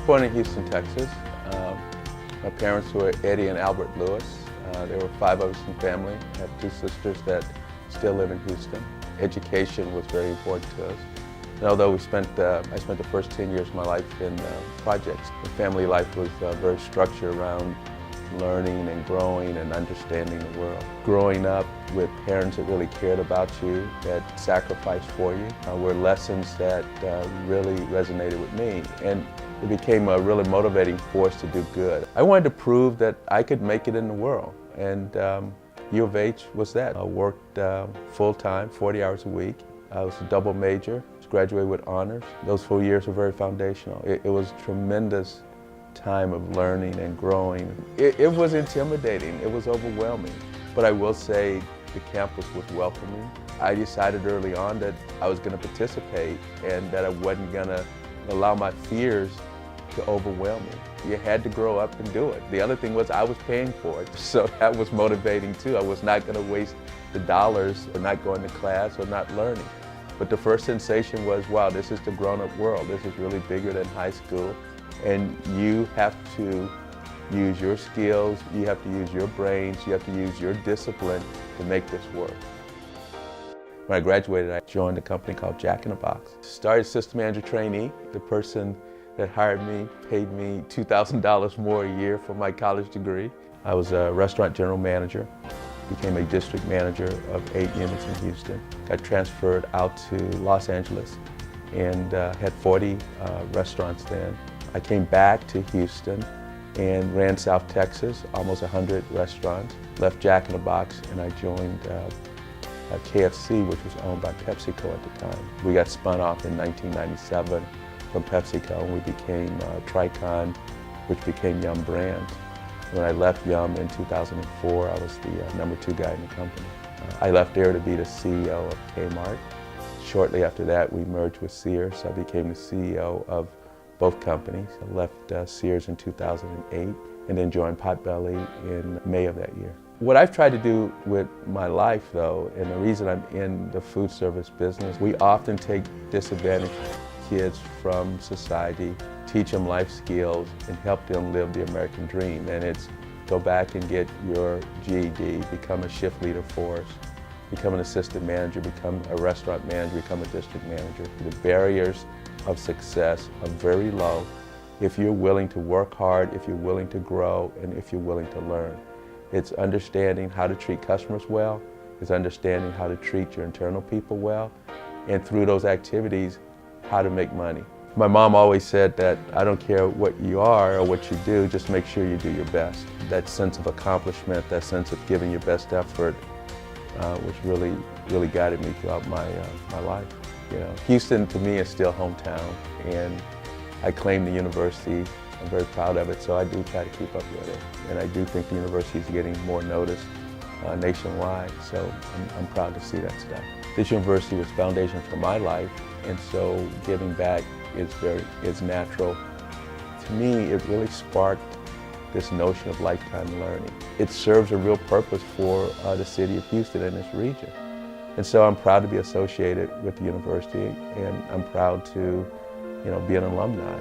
Born in Houston, Texas. My parents were Eddie and Albert Lewis. There were 5 of us in the family. I have 2 sisters that still live in Houston. Education was very important to us. And although I spent the first 10 years of my life in projects, the family life was very structured around learning and growing and understanding the world. Growing up with parents that really cared about you, that sacrificed for you, were lessons that really resonated with me. And it became a really motivating force to do good. I wanted to prove that I could make it in the world. And U of H was that. I worked full-time, 40 hours a week. I was a double major, graduated with honors. Those 4 years were very foundational. It was a tremendous time of learning and growing. It was intimidating, it was overwhelming. But I will say the campus was welcoming. I decided early on that I was going to participate and that I wasn't going to allow my fears to overwhelm me. You had to grow up and do it. The other thing was I was paying for it, so that was motivating too. I was not going to waste the dollars or not going to class or not learning. But the first sensation was, wow, this is the grown-up world. This is really bigger than high school. And you have to use your skills, you have to use your brains, you have to use your discipline to make this work. When I graduated, I joined a company called Jack in the Box. Started system manager trainee. The person that hired me paid me $2,000 more a year for my college degree. I was a restaurant general manager, became a district manager of 8 units in Houston. Got transferred out to Los Angeles and had 40 restaurants then. I came back to Houston and ran South Texas, almost 100 restaurants. Left Jack in the Box and I joined KFC, which was owned by PepsiCo at the time. We got spun off in 1997 from PepsiCo and we became Tricon, which became Yum Brands. When I left Yum in 2004, I was the number 2 guy in the company. I left there to be the CEO of Kmart. Shortly after that, we merged with Sears. I became the CEO of both companies. I left Sears in 2008 and then joined Potbelly in May of that year. What I've tried to do with my life though, and the reason I'm in the food service business, we often take disadvantaged kids from society, teach them life skills and help them live the American dream. And it's go back and get your GED, become a shift leader for us, become an assistant manager, become a restaurant manager, become a district manager. The barriers of success are very low if you're willing to work hard, if you're willing to grow, and if you're willing to learn. It's understanding how to treat customers well, it's understanding how to treat your internal people well, and through those activities, how to make money. My mom always said that I don't care what you are or what you do, just make sure you do your best. That sense of accomplishment, that sense of giving your best effort was really guided me throughout my life. You know, Houston to me is still hometown, and I claim the university. I'm very proud of it, so I do try to keep up with it. And I do think the university is getting more notice nationwide, so I'm proud to see that stuff. This university was foundation for my life, and so giving back is natural. To me, it really sparked this notion of lifetime learning. It serves a real purpose for the city of Houston and this region. And so I'm proud to be associated with the university, and I'm proud to, be an alumni.